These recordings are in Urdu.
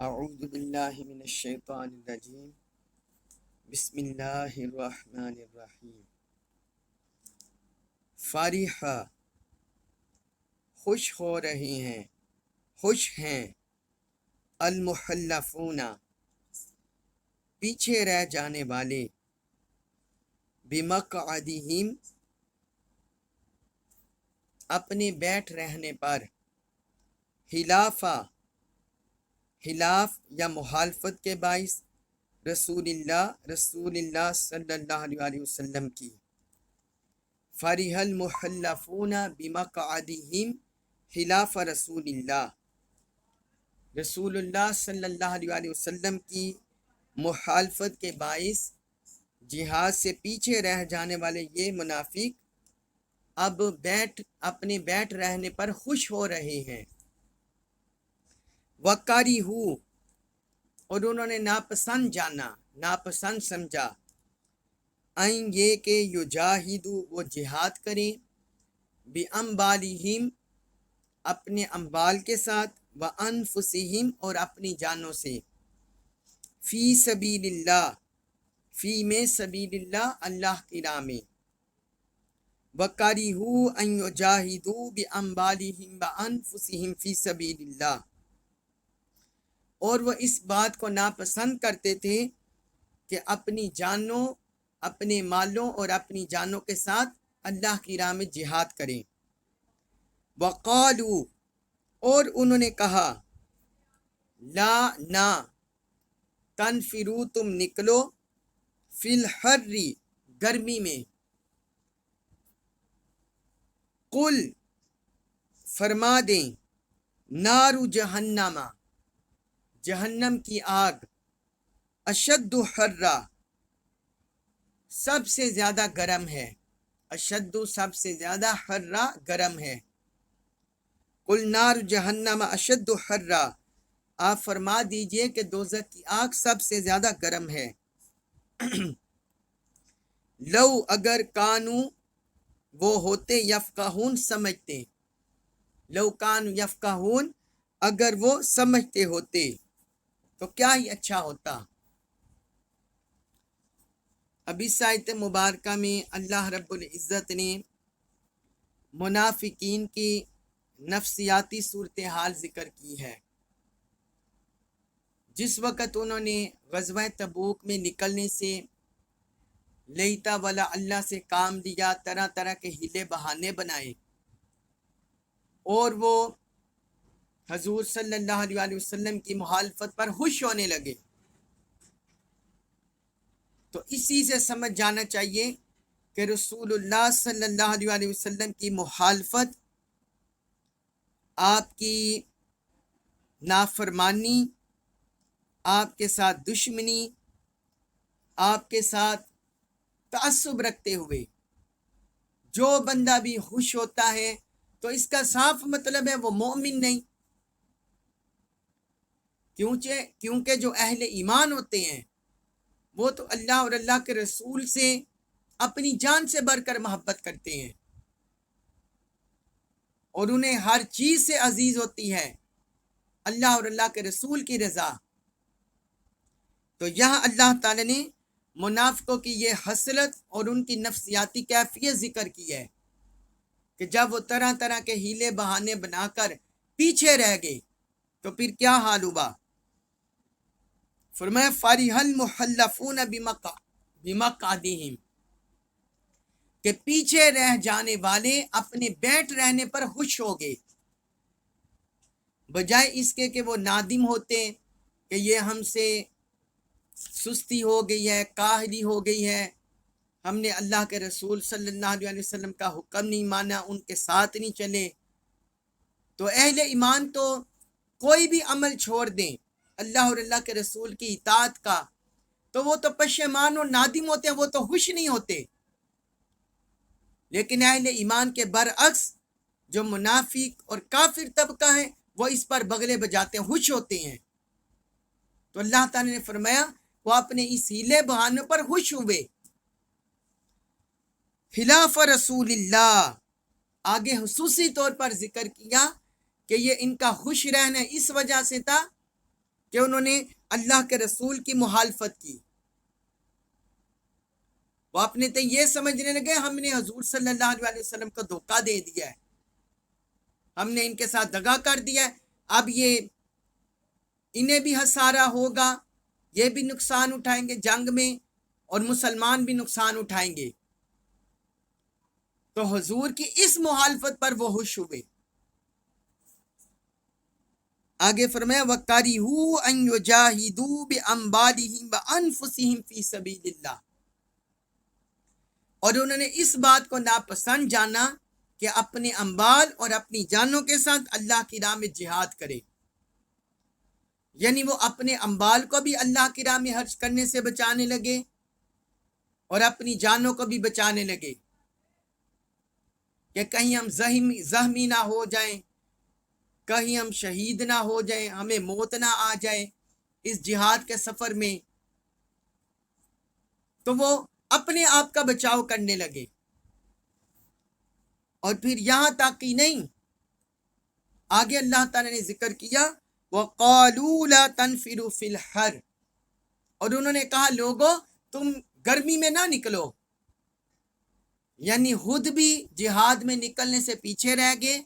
اعوذ باللہ من الشیطان الرجیم بسم اللہ الرحمن الرحیم۔ فارحہ خوش ہو رہے ہیں، خوش ہیں، المحلفون پیچھے رہ جانے والے، بمقعدہم اپنے بیٹھ رہنے پر، خلاف یا مخالفت کے باعث رسول اللہ صلی اللہ علیہ وسلم کی۔ فرح المحلفون بمقعدہم خلاف رسول اللہ صلی اللہ علیہ وسلم کی مخالفت کے باعث جہاد سے پیچھے رہ جانے والے یہ منافق اب اپنے بیٹھ رہنے پر خوش ہو رہے ہیں۔ وَكَرِهُوا اور انہوں نے ناپسند سمجھا، این یہ کہ یجاہدوا وہ جہاد کریں، بِأَمْوَالِهِمْ اپنے اموال کے ساتھ، وَأَنفُسِهِمْ اور اپنی جانوں سے، فی سبیل اللہ فی میں سبیل اللہ کی راہ میں، وَكَرِهُوا أَن يُجَاهِدُوا بِأَمْوَالِهِمْ وَأَنفُسِهِمْ فِي سَبِيلِ اللَّهِ اور وہ اس بات کو ناپسند کرتے تھے کہ اپنی جانوں، اپنے مالوں اور اپنی جانوں کے ساتھ اللہ کی راہ میں جہاد کریں۔ وَقَالُوا اور انہوں نے کہا، لا نہ، تنفروا تم نکلو، فی الحر گرمی میں، قل فرما دیں، نار جہنم کی آگ، اشد حرا سب سے زیادہ گرم ہے، اشد سب سے زیادہ، حرا گرم ہے۔ قل نار جہنم اشد حرا آپ فرما دیجئے کہ دوزخ کی آگ سب سے زیادہ گرم ہے۔ لو اگر کانو وہ ہوتے، یفقہون سمجھتے، لو کانو یفقہون اگر وہ سمجھتے ہوتے تو کیا ہی اچھا ہوتا۔ اب اس آیت مبارکہ میں اللہ رب العزت نے منافقین کی نفسیاتی صورتحال ذکر کی ہے۔ جس وقت انہوں نے غزوہ تبوک میں نکلنے سے لیتا والا اللہ سے کام لیا، طرح طرح کے ہیلے بہانے بنائے اور وہ حضور صلی اللہ علیہ وسلم کی مخالفت پر خوش ہونے لگے، تو اسی سے سمجھ جانا چاہیے کہ رسول اللہ صلی اللہ علیہ وسلم کی مخالفت، آپ کی نافرمانی، آپ کے ساتھ دشمنی، آپ کے ساتھ تعصب رکھتے ہوئے جو بندہ بھی خوش ہوتا ہے تو اس کا صاف مطلب ہے وہ مومن نہیں، کیونکہ جو اہل ایمان ہوتے ہیں وہ تو اللہ اور اللہ کے رسول سے اپنی جان سے بڑھ کر محبت کرتے ہیں اور انہیں ہر چیز سے عزیز ہوتی ہے اللہ اور اللہ کے رسول کی رضا۔ تو یہاں اللہ تعالی نے منافقوں کی یہ حسرت اور ان کی نفسیاتی کیفیت ذکر کی ہے کہ جب وہ طرح طرح کے ہیلے بہانے بنا کر پیچھے رہ گئے تو پھر کیا حال ہوا۔ فرمایا فرح المحلفون بمقعدہم کہ پیچھے رہ جانے والے اپنے بیٹھ رہنے پر خوش ہو گئے، بجائے اس کے کہ وہ نادم ہوتے کہ یہ ہم سے سستی ہو گئی ہے، کاہلی ہو گئی ہے، ہم نے اللہ کے رسول صلی اللہ علیہ وسلم کا حکم نہیں مانا، ان کے ساتھ نہیں چلے۔ تو اہل ایمان تو کوئی بھی عمل چھوڑ دیں اللہ اور اللہ کے رسول کی اطاعت کا تو وہ تو پشیمان اور نادم ہوتے ہیں، وہ تو خوش نہیں ہوتے۔ لیکن اہل ایمان کے برعکس جو منافق اور کافر طبقہ ہے وہ اس پر بغلے بجاتے ہیں، خوش ہوتے ہیں۔ تو اللہ تعالی نے فرمایا وہ اپنے اس ہیلے بہانے پر خوش ہوئے۔ خلاف رسول اللہ آگے خصوصی طور پر ذکر کیا کہ یہ ان کا خوش رہنا اس وجہ سے تھا کہ انہوں نے اللہ کے رسول کی مخالفت کی. وہ اپنے تے یہ سمجھنے لگے ہم نے حضور صلی اللہ علیہ وسلم کو دھوکہ دے دیا ہے، ہم نے ان کے ساتھ دغا کر دیا ہے، اب یہ انہیں بھی خسارہ ہوگا، یہ بھی نقصان اٹھائیں گے جنگ میں، اور مسلمان بھی نقصان اٹھائیں گے. تو حضور کی اس مخالفت پر وہ خوش ہوئے. آگے فرمایا وَكَرِهُوا أَن يُجَاهِدُوا بِأَمْوَالِهِمْ وَأَنفُسِهِمْ فِي سَبِيلِ اللَّهِ، اور انہوں نے اس بات کو ناپسند جانا کہ اپنے اموال اور اپنی جانوں کے ساتھ اللہ کی راہ میں جہاد کرے. یعنی وہ اپنے اموال کو بھی اللہ کی راہ میں خرچ کرنے سے بچانے لگے اور اپنی جانوں کو بھی بچانے لگے کہ کہیں ہم زخمی نہ ہو جائیں، کہیں ہم شہید نہ ہو جائیں، ہمیں موت نہ آ جائے اس جہاد کے سفر میں. تو وہ اپنے آپ کا بچاؤ کرنے لگے. اور پھر یہاں تک ہی نہیں، آگے اللہ تعالیٰ نے ذکر کیا وَقَالُوا لَا تَنْفِرُوا فِي الْحَرِّ، اور انہوں نے کہا لوگو تم گرمی میں نہ نکلو. یعنی خود بھی جہاد میں نکلنے سے پیچھے رہ گئے،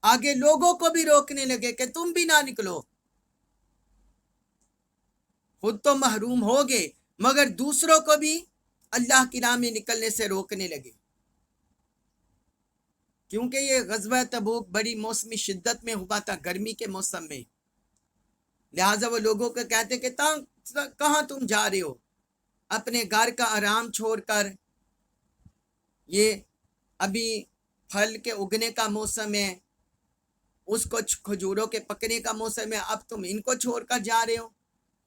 آگے لوگوں کو بھی روکنے لگے کہ تم بھی نہ نکلو. خود تو محروم ہو گئے مگر دوسروں کو بھی اللہ کی راہ میں نکلنے سے روکنے لگے. کیونکہ یہ غزوہ تبوک بڑی موسمی شدت میں ہوا تھا، گرمی کے موسم میں، لہٰذا وہ لوگوں کو کہتے کہ کہاں تم جا رہے ہو، اپنے گھر کا آرام چھوڑ کر، یہ ابھی پھل کے اگنے کا موسم ہے، اس کو کھجوروں کے پکنے کا موسم ہے، اب تم ان کو چھوڑ کر جا رہے ہو،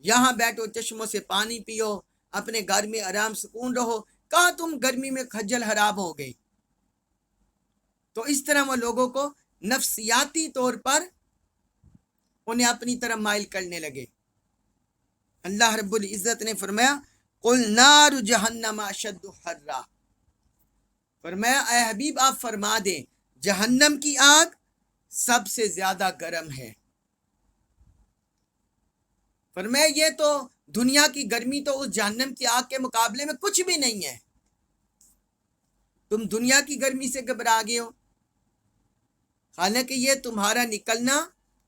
یہاں بیٹھو چشموں سے پانی پیو، اپنے گھر میں آرام سکون رہو، کہاں تم گرمی میں کھجل خراب ہو گئے. تو اس طرح وہ لوگوں کو نفسیاتی طور پر انہیں اپنی طرف مائل کرنے لگے. اللہ رب العزت نے فرمایا قُلْ نَارُ جَهَنَّمَ أَشَدُّ حَرًّا، فرمایا اے حبیب آپ فرما دیں جہنم کی آگ سب سے زیادہ گرم ہے. فرمایا یہ تو دنیا کی گرمی تو اس جہنم کی آگ کے مقابلے میں کچھ بھی نہیں ہے. تم دنیا کی گرمی سے گھبرا گئے ہو، حالانکہ یہ تمہارا نکلنا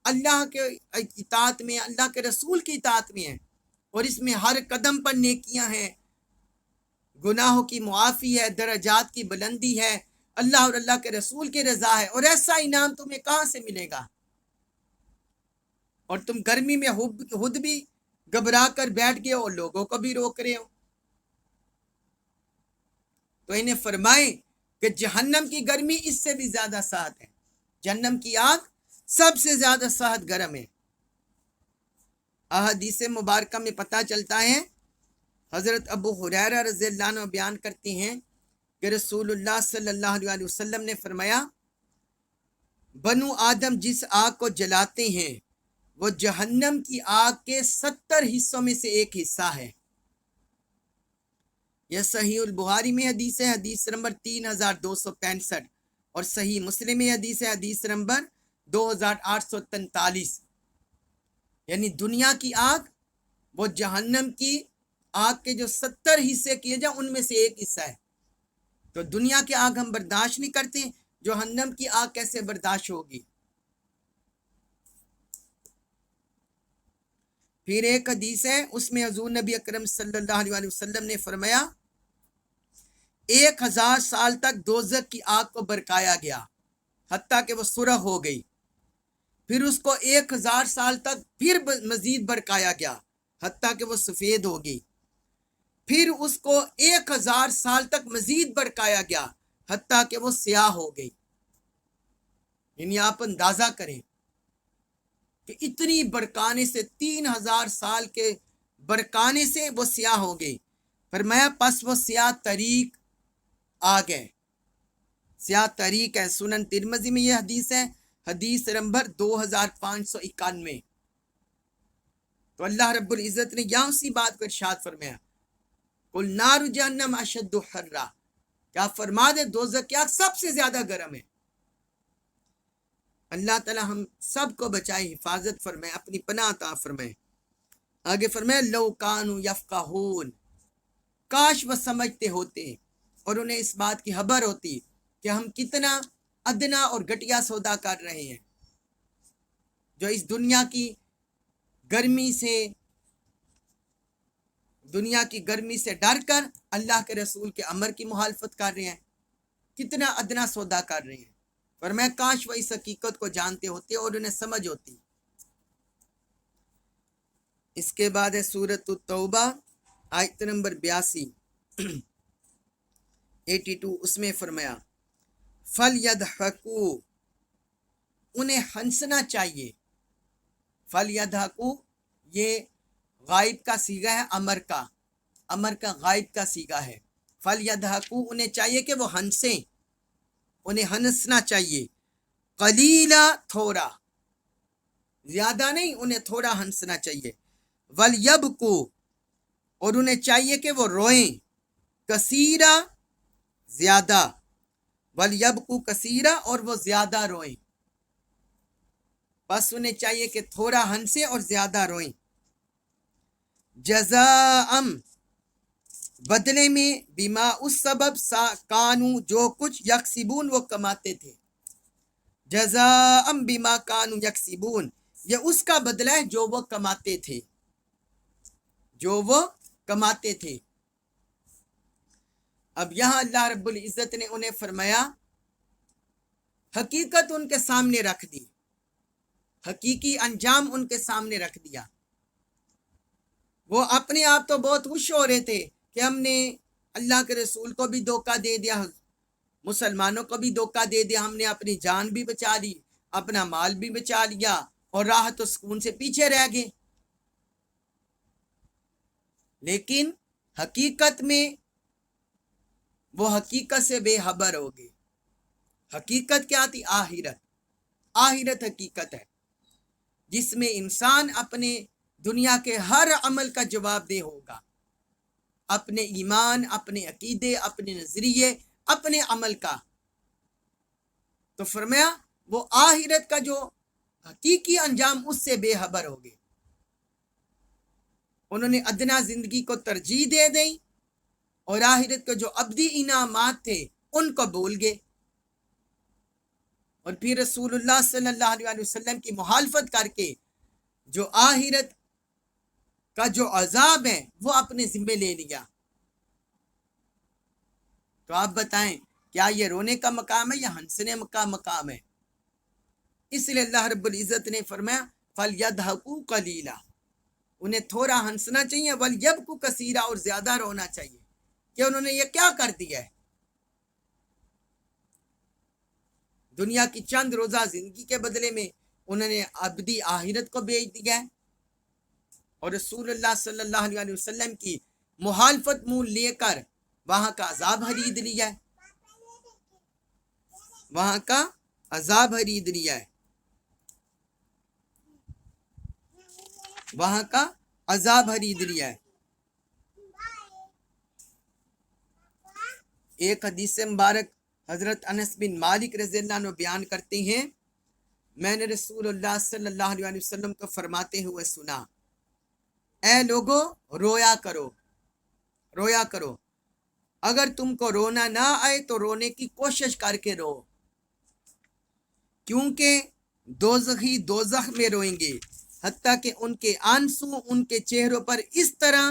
اللہ کے اطاعت میں، اللہ کے رسول کی اطاعت میں ہے، اور اس میں ہر قدم پر نیکیاں ہیں، گناہوں کی معافی ہے، درجات کی بلندی ہے، اللہ اور اللہ کے رسول کی رضا ہے، اور ایسا انعام تمہیں کہاں سے ملے گا. اور تم گرمی میں خود بھی گھبرا کر بیٹھ گئے اور لوگوں کو بھی روک رہے ہو. تو انہیں فرمائیں کہ جہنم کی گرمی اس سے بھی زیادہ سخت ہے، جہنم کی آگ سب سے زیادہ سخت گرم ہے. احادیث مبارکہ میں پتہ چلتا ہے، حضرت ابو ہریرہ رضی اللہ عنہ بیان کرتے ہیں کہ رسول اللہ صلی اللہ علیہ وسلم نے فرمایا بنو آدم جس آگ کو جلاتے ہیں وہ جہنم کی آگ کے 70 حصوں میں سے ایک حصہ ہے. یہ صحیح البخاری میں حدیث ہے، حدیث نمبر 3265، اور صحیح مسلم میں حدیث ہے، حدیث نمبر 2843. یعنی دنیا کی آگ وہ جہنم کی آگ کے جو 70 حصے کیے جائیں ان میں سے ایک حصہ ہے. تو دنیا کی آگ ہم برداشت نہیں کرتے، جہنم کی آگ کیسے برداشت ہوگی. پھر ایک حدیث ہے، اس میں حضور نبی اکرم صلی اللہ علیہ وسلم نے فرمایا 1000 سال تک دوزخ کی آگ کو برکایا گیا حتیٰ کہ وہ سرخ ہو گئی، پھر اس کو 1000 سال تک پھر مزید برکایا گیا حتیٰ کہ وہ سفید ہو گئی، پھر اس کو 1000 سال تک مزید برکایا گیا حتیٰ کہ وہ سیاہ ہو گئی. یعنی آپ اندازہ کریں کہ اتنی برکانے سے 3000 سال کے برکانے سے وہ سیاہ ہو گئی. فرمایا پس وہ سیاہ طریق آ گئے، سیاہ طریق ہے. سنن ترمذی میں یہ حدیث ہے، حدیث نمبر 2591. تو اللہ رب العزت نے یہاں اسی بات کو ارشاد فرمایا قُلْ نَارُ جَهَنَّمَ أَشَدُّ حَرًّا، کیا فرما دے دوزخ کی آگ سب سے زیادہ گرم ہے. اللہ تعالیٰ ہم سب کو بچائے، حفاظت فرمائے، اپنی پناہ عطا فرمائے۔ آگے فرمائے لو کانوا یفقہون، کاش وہ سمجھتے ہوتے اور انہیں اس بات کی خبر ہوتی کہ ہم کتنا ادنا اور گھٹیا سودا کر رہے ہیں، جو اس دنیا کی گرمی سے ڈر کر اللہ کے رسول کے امر کی مخالفت کر رہے ہیں، کتنا ادنا سودا کر رہے ہیں۔ فرمایا کاش وہ اس حقیقت کو جانتے ہوتے اور انہیں سمجھ ہوتی۔ اس کے بعد ہے سورۃ التوبہ آیت نمبر 82 82، اس میں فرمایا فَلْيَضْحَكُوا، انہیں ہنسنا چاہیے۔ فَلْيَضْحَكُوا یہ غائب کا صیغہ ہے، امر کا غائب کا صیغہ ہے۔ فَلْيَضْحَكُوا انہیں چاہیے کہ وہ ہنسیں، انہیں ہنسنا چاہیے۔ قلیلا تھوڑا، زیادہ نہیں، انہیں تھوڑا ہنسنا چاہیے۔ وَلْيَبْكُوا اور انہیں چاہیے کہ وہ روئیں۔ کثیرا زیادہ، وَلْيَبْكُوا کثیرا اور وہ زیادہ روئیں۔ بس انہیں چاہیے کہ تھوڑا ہنسیں اور زیادہ روئیں۔ جزاء بدلے میں، بما اس سبب کانوا جو کچھ یکسبون وہ کماتے تھے۔ جزاء بما کانوا یکسبون، یہ اس کا بدلہ ہے جو وہ کماتے تھے، اب یہاں اللہ رب العزت نے انہیں فرمایا، حقیقت ان کے سامنے رکھ دی، حقیقی انجام ان کے سامنے رکھ دیا۔ وہ اپنے آپ تو بہت خوش ہو رہے تھے کہ ہم نے اللہ کے رسول کو بھی دھوکہ دے دیا، مسلمانوں کو بھی دھوکہ دے دیا، ہم نے اپنی جان بھی بچا لی، اپنا مال بھی بچا لیا، اور راحت و سکون سے پیچھے رہ گئے۔ لیکن حقیقت میں وہ حقیقت سے بے خبر ہو گئے۔ حقیقت کیا تھی؟ آخرت حقیقت ہے، جس میں انسان اپنے دنیا کے ہر عمل کا جواب دہ ہوگا، اپنے ایمان، اپنے عقیدے، اپنے نظریے، اپنے عمل کا۔ تو فرمایا وہ آخرت کا جو حقیقی انجام اس سے بے خبر ہو گئے، انہوں نے ادنا زندگی کو ترجیح دے دی اور آخرت کے جو ابدی انعامات تھے ان کو بھول گئے، اور پھر رسول اللہ صلی اللہ علیہ وسلم کی مخالفت کر کے جو آخرت کا جو عذاب ہے وہ اپنے ذمے لے لیا۔ تو آپ بتائیں کیا یہ رونے کا مقام ہے یا ہنسنے کا مقام ہے؟ اس لیے اللہ رب العزت نے فرمایا فَلْيَضْحَكُوا قَلِيلًا، انہیں تھوڑا ہنسنا چاہیے، وَلْيَبْكُوا كَثِيرًا اور زیادہ رونا چاہیے کہ انہوں نے یہ کیا کر دیا ہے۔ دنیا کی چند روزہ زندگی کے بدلے میں انہوں نے ابدی آخرت کو بیچ دیا ہے، اور رسول اللہ صلی اللہ علیہ وسلم کی مخالفت منہ لے کر وہاں کا عذاب خرید لیا ہے، وہاں کا عذاب خرید لیا ہے، وہاں کا عذاب خرید لیا ہے۔ ایک حدیث مبارک حضرت انس بن مالک رضی اللہ عنہ بیان کرتے ہیں، میں نے رسول اللہ صلی اللہ علیہ وسلم کو فرماتے ہوئے سنا، اے لوگو رویا کرو، اگر تم کو رونا نہ آئے تو رونے کی کوشش کر کے رو، کیونکہ دوزخی دوزخ میں روئیں گے، حتیٰ کہ ان کے آنسو ان کے چہروں پر اس طرح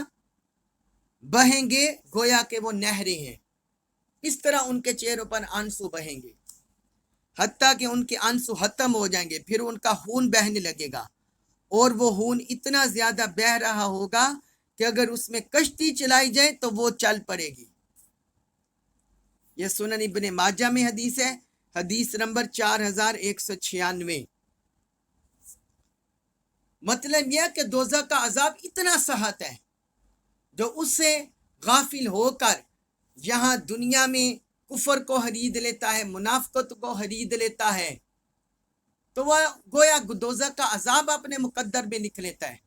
بہیں گے گویا کہ وہ نہریں ہیں، اس طرح ان کے چہروں پر آنسو بہیں گے، حتیٰ کہ ان کے آنسو ختم ہو جائیں گے، پھر ان کا خون بہنے لگے گا، اور وہ خون اتنا زیادہ بہہ رہا ہوگا کہ اگر اس میں کشتی چلائی جائے تو وہ چل پڑے گی۔ یہ سنن ابن ماجہ میں حدیث ہے، حدیث نمبر 4196۔ مطلب یہ کہ دوزخ کا عذاب اتنا سخت ہے، جو اس سے غافل ہو کر یہاں دنیا میں کفر کو خرید لیتا ہے، منافقت کو خرید لیتا ہے، تو وہ گویا دوزخ کا عذاب اپنے مقدر میں لکھ لیتا ہے۔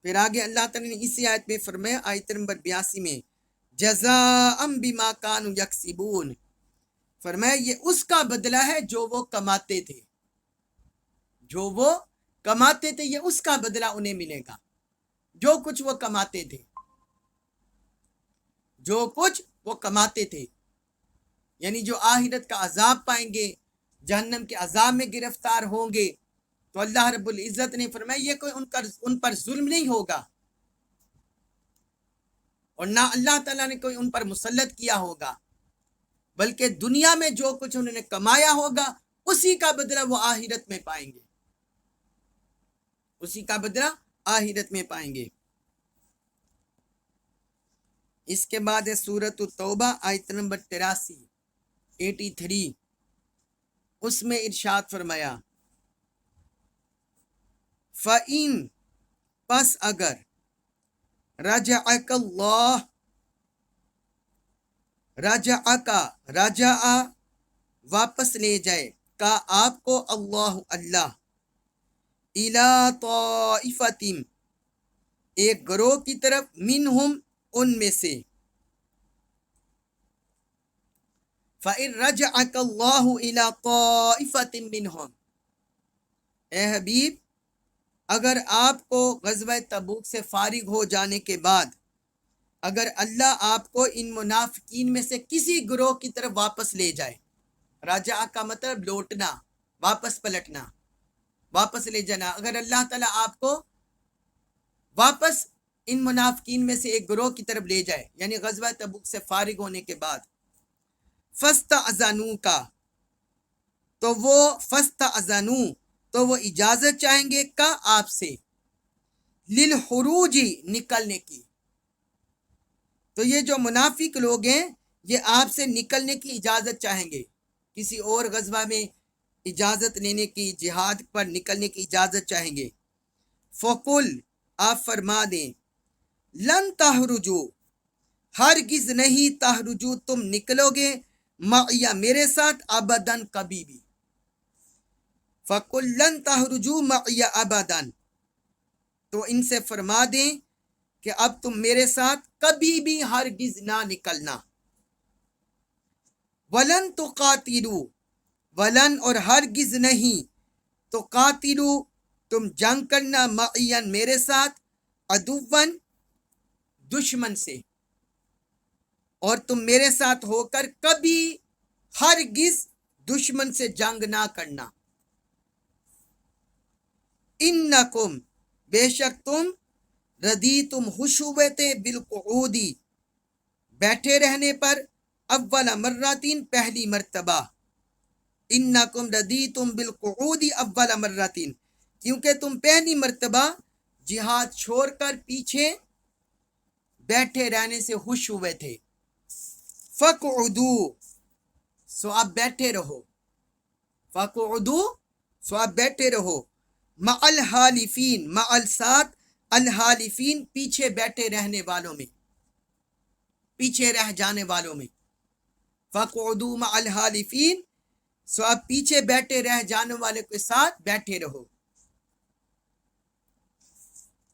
پھر آگے اللہ تعالیٰ نے اسی آیت میں فرمایا، آیت نمبر 82 میں، جزاء بما کانوا یکسبون، فرمایا یہ اس کا بدلہ ہے جو وہ کماتے تھے، جو وہ کماتے تھے، یہ اس کا بدلہ انہیں ملے گا، جو کچھ وہ کماتے تھے، جو کچھ وہ کماتے تھے، یعنی جو آخرت کا عذاب پائیں گے، جہنم کے عذاب میں گرفتار ہوں گے، تو اللہ رب العزت نے فرمایا یہ کوئی ان پر ظلم نہیں ہوگا، اور نہ اللہ تعالیٰ نے کوئی ان پر مسلط کیا ہوگا، بلکہ دنیا میں جو کچھ انہوں نے کمایا ہوگا اسی کا بدلہ وہ آخرت میں پائیں گے، اسی کا بدلہ آخرت میں پائیں گے۔ اس کے بعد ہے سورۃ التوبہ آیت نمبر 83 اس میں ارشاد فرمایا فَإِن پس اگر رجعک اللہ رجع واپس لے جائے کا آپ کو اللہ الی طائفۃ ایک گروہ کی طرف منہم ان میں سے، فَإِن رَجَعَكَ اللَّهُ إِلَىٰ طَائِفَةٍ مِّنْهُمْ اے حبیب اگر آپ کو غزوہ تبوک سے فارغ ہو جانے کے بعد اگر اللہ آپ کو ان منافقین میں سے کسی گروہ کی طرف واپس لے جائے، رجع کا مطلب لوٹنا، واپس پلٹنا، واپس لے جانا، اگر اللہ تعالیٰ آپ کو واپس ان منافقین میں سے ایک گروہ کی طرف لے جائے، یعنی غزوہ تبوک سے فارغ ہونے کے بعد، فَاسْتَأْذَنُوكَ تو وہ اجازت چاہیں گے کا آپ سے، لِلْخُرُوجِ نکلنے کی، تو یہ جو منافق لوگ ہیں یہ آپ سے نکلنے کی اجازت چاہیں گے، کسی اور غزوہ میں اجازت لینے کی، جہاد پر نکلنے کی اجازت چاہیں گے۔ فَقُلْ آپ فرما دیں لن تخرجوا ہرگز نہیں تخرجوا تم نکلو گے معی میرے ساتھ ابداً کبھی بھی، فَقُلْ لن تخرجوا معی ابداً تو ان سے فرما دیں کہ اب تم میرے ساتھ کبھی بھی ہرگز نہ نکلنا، ولن تقاتلوا ولن اور ہرگز نہیں تو قاتلوا تم جنگ کرنا معین میرے ساتھ عدوًا دشمن سے، اور تم میرے ساتھ ہو کر کبھی ہرگز دشمن سے جنگ نہ کرنا، انکم بے شک تم ردیتم خوش ہوئے تھے بالقعود بیٹھے رہنے پر، اول مرتين پہلی مرتبہ، انکم ردیتم بالقعود اول مرتين کیونکہ تم پہلی مرتبہ جہاد چھوڑ کر پیچھے بیٹھے رہنے سے خوش ہوئے تھے، فَقْعُدُوا سو آپ بیٹھے رہو، فَقْعُدُوا سو آپ بیٹھے رہو، مع الحالفین مع الساتھ الحالفین پیچھے بیٹھے رہنے والوں میں، پیچھے رہ جانے والوں میں، فَقْعُدُوا مع الحالفین سو آپ پیچھے بیٹھے رہ جانے والے کے ساتھ بیٹھے رہو۔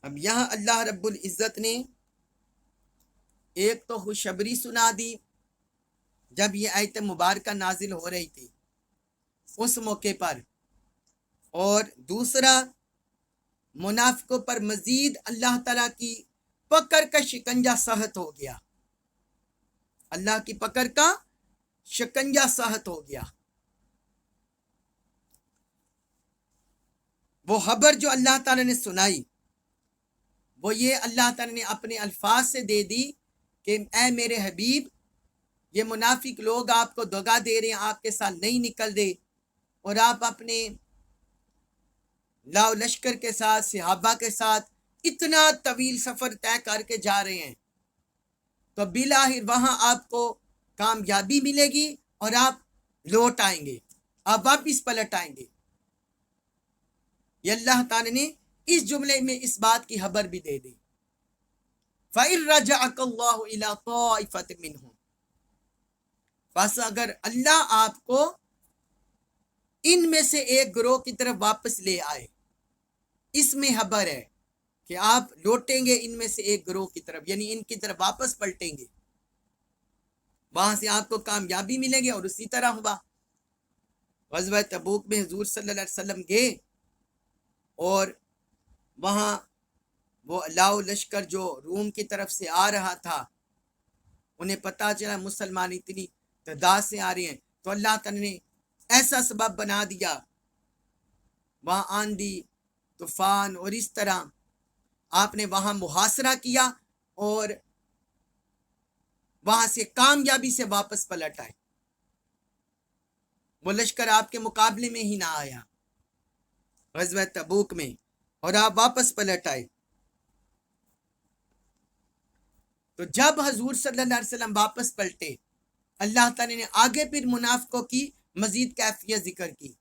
اب یہاں اللہ رب العزت نے ایک تو خوشخبری سنا دی جب یہ آیت مبارکہ نازل ہو رہی تھی اس موقع پر، اور دوسرا منافقوں پر مزید اللہ تعالیٰ کی پکڑ کا شکنجہ سخت ہو گیا، اللہ کی پکڑ کا شکنجہ سخت ہو گیا۔ وہ خبر جو اللہ تعالیٰ نے سنائی وہ یہ اللہ تعالیٰ نے اپنے الفاظ سے دے دی کہ اے میرے حبیب یہ منافق لوگ آپ کو دغا دے رہے ہیں، آپ کے ساتھ نہیں نکل دے، اور آپ اپنے لاؤ لشکر کے ساتھ صحابہ کے ساتھ اتنا طویل سفر طے کر کے جا رہے ہیں، تو بالآخر وہاں آپ کو کامیابی ملے گی اور آپ لوٹ آئیں گے، آپ واپس پلٹ آئیں گے۔ یہ اللہ تعالی نے اس جملے میں اس بات کی خبر بھی دے دی، فَإِن رَجَعَكَ اللَّهُ إِلَىٰ طَائِفَةٍ مِّنْهُمْ بس اگر اللہ آپ کو ان میں سے ایک گروہ کی طرف واپس لے آئے، اس میں خبر ہے کہ آپ لوٹیں گے ان میں سے ایک گروہ کی طرف، یعنی ان کی طرف واپس پلٹیں گے، وہاں سے آپ کو کامیابی ملے گی. اور اسی طرح ہوا. غزوہ تبوک میں حضور صلی اللہ علیہ وسلم گئے اور وہاں وہ لاؤ لشکر جو روم کی طرف سے آ رہا تھا، انہیں پتا چلا مسلمان اتنی تعداد سے آ رہے ہیں، تو اللہ تعالیٰ نے ایسا سبب بنا دیا، وہاں آندھی طوفان اور اس طرح آپ نے وہاں محاصرہ کیا اور وہاں سے کامیابی سے واپس پلٹ آئے. وہ لشکر آپ کے مقابلے میں ہی نہ آیا غزوہ تبوک میں، اور آپ واپس پلٹ آئے. تو جب حضور صلی اللہ علیہ وسلم واپس پلٹے، اللہ تعالی نے آگے پھر منافقوں کی مزید کیفیت ذکر کی.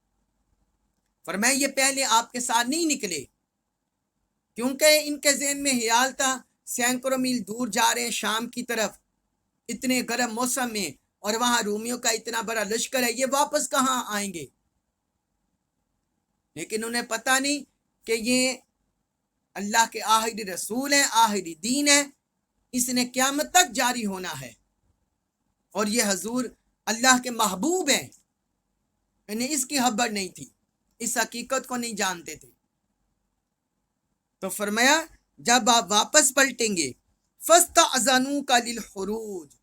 فرمایا یہ پہلے آپ کے ساتھ نہیں نکلے کیونکہ ان کے ذہن میں خیال تھا سینکڑوں میل دور جا رہے ہیں شام کی طرف اتنے گرم موسم میں، اور وہاں رومیوں کا اتنا بڑا لشکر ہے، یہ واپس کہاں آئیں گے. لیکن انہیں پتہ نہیں کہ یہ اللہ کے آخری رسول ہیں، آخری دین ہے، اس نے قیامت تک جاری ہونا ہے، اور یہ حضور اللہ کے محبوب ہیں. انہیں اس کی خبر نہیں تھی، اس حقیقت کو نہیں جانتے تھے. تو فرمایا جب آپ واپس پلٹیں گے فَاسْتَأْذَنُوكَ لِلْخُرُوجِ،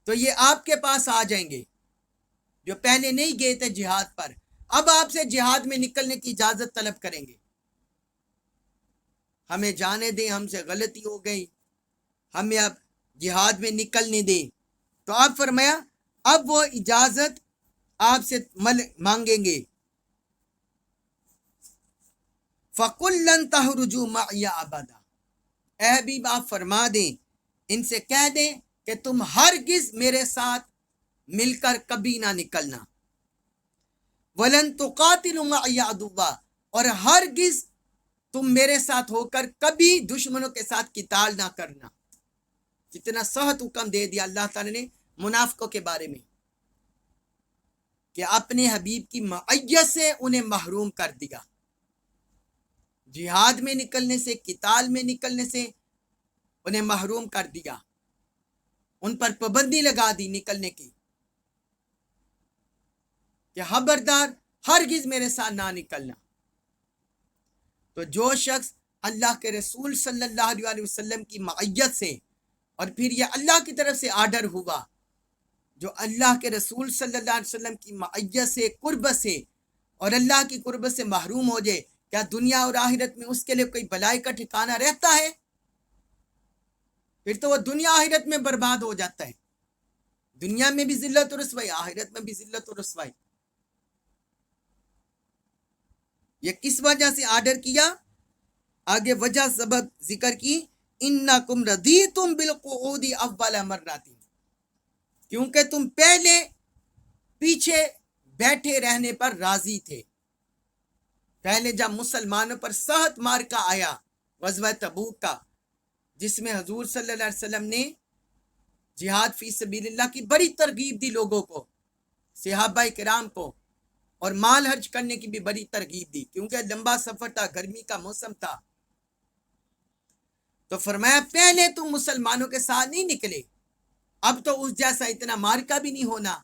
تو یہ آپ کے پاس آ جائیں گے جو پہلے نہیں گئے تھے جہاد پر، اب آپ سے جہاد میں نکلنے کی اجازت طلب کریں گے. ہمیں جانے دیں، ہم سے غلطی ہو گئی، ہمیں اب جہاد میں نکلنے دیں. تو آپ فرمایا اب وہ اجازت آپ سے مانگیں گے. فَقُلْ لَن تَخْرُجُوا مَعِيَ أَبَدًا، اے حبیب آپ فرما دیں، ان سے کہہ دیں کہ تم ہرگز میرے ساتھ مل کر کبھی نہ نکلنا. وَلَن تُقَاتِلُوا مَعِيَ عَدُوًّا، اور ہرگز تم میرے ساتھ ہو کر کبھی دشمنوں کے ساتھ قتال نہ کرنا. کتنا سخت حکم دے دیا اللہ تعالی نے منافقوں کے بارے میں کہ اپنے حبیب کی معیت سے انہیں محروم کر دیا. جہاد میں نکلنے سے، قتال میں نکلنے سے انہیں محروم کر دیا، ان پر پابندی لگا دی نکلنے کی کہ خبردار ہرگز میرے ساتھ نہ نکلنا. تو جو شخص اللہ کے رسول صلی اللہ علیہ وسلم کی معیت سے، اور پھر یہ اللہ کی طرف سے آرڈر ہوا، جو اللہ کے رسول صلی اللہ علیہ وسلم کی معیت سے، قربت سے اور اللہ کی قربت سے محروم ہو جائے، کیا دنیا اور آخرت میں اس کے لیے کوئی بھلائی کا ٹھکانہ رہتا ہے؟ پھر تو وہ دنیا آخرت میں برباد ہو جاتا ہے. دنیا میں بھی ذلت و رسوائی، آخرت میں بھی ذلت و رسوائی. یہ کس وجہ سے آرڈر کیا؟ آگے وجہ سبب ذکر کی، اِنَّكُمْ رَضِيتُمْ بِالْقُعُودِ أَوَّلَ مَرَّةٍ، کیونکہ تم پہلے پیچھے بیٹھے رہنے پر راضی تھے. پہلے جب مسلمانوں پر سخت مارکا آیا غزوہ تبوک کا، جس میں حضور صلی اللہ علیہ وسلم نے جہاد فی سبیل اللہ کی بڑی ترغیب دی لوگوں کو، صحابہ کرام کو، اور مال خرچ کرنے کی بھی بڑی ترغیب دی کیونکہ لمبا سفر تھا، گرمی کا موسم تھا. تو فرمایا پہلے تم مسلمانوں کے ساتھ نہیں نکلے، اب تو اس جیسا اتنا مارکا بھی نہیں ہونا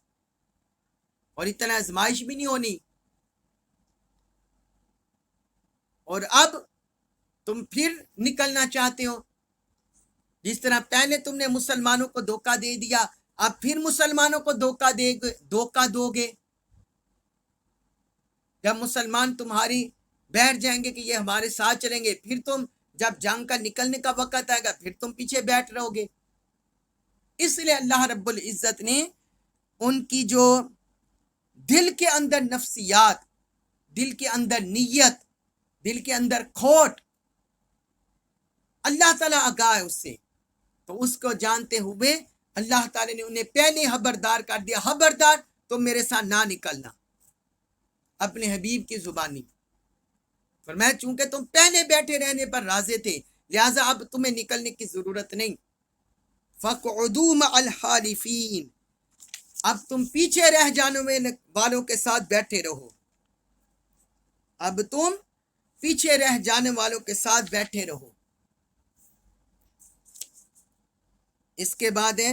اور اتنا آزمائش بھی نہیں ہونی، اور اب تم پھر نکلنا چاہتے ہو. جس طرح پہلے تم نے مسلمانوں کو دھوکہ دے دیا، اب پھر مسلمانوں کو دھوکہ دو گے. جب مسلمان تمہاری بیٹھ جائیں گے کہ یہ ہمارے ساتھ چلیں گے، پھر تم جب جنگ کا نکلنے کا وقت آئے گا پھر تم پیچھے بیٹھ رہو گے. اس لیے اللہ رب العزت نے ان کی جو دل کے اندر نفسیات، دل کے اندر نیت، دل کے اندر کھوٹ، اللہ تعالیٰ آگاہ ہے اس سے، تو اس کو جانتے ہوئے اللہ تعالیٰ نے انہیں پہلے خبردار کر دیا، خبردار تم میرے ساتھ نہ نکلنا. اپنے حبیب کی زبانی فرمایا چونکہ تم پہلے بیٹھے رہنے پر راضی تھے، لہٰذا اب تمہیں نکلنے کی ضرورت نہیں. فَقْعُدُوا مَعَ الْحَالِفِينَ، اب تم پیچھے رہ جانے والوں کے ساتھ بیٹھے رہو، اب تم پیچھے رہ جانے والوں کے ساتھ بیٹھے رہو. اس کے بعد ہے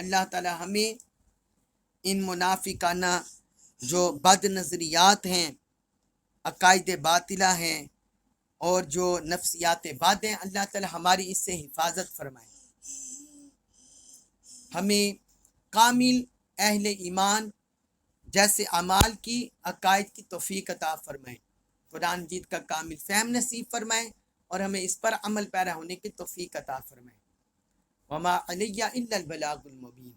اللہ تعالی ہمیں ان منافقانہ جو بد نظریات ہیں، عقائد باطلہ ہیں اور جو نفسیات بد ہیں، اللہ تعالی ہماری اس سے حفاظت فرمائے، ہمیں کامل اہل ایمان جیسے اعمال کی عقائد کی توفیق عطا فرمائے، قرآن مجید کا کامل فہم نصیب فرمائے اور ہمیں اس پر عمل پیرا ہونے کی توفیق عطا فرمائے۔ وما علیہ الا البلاغ المبین۔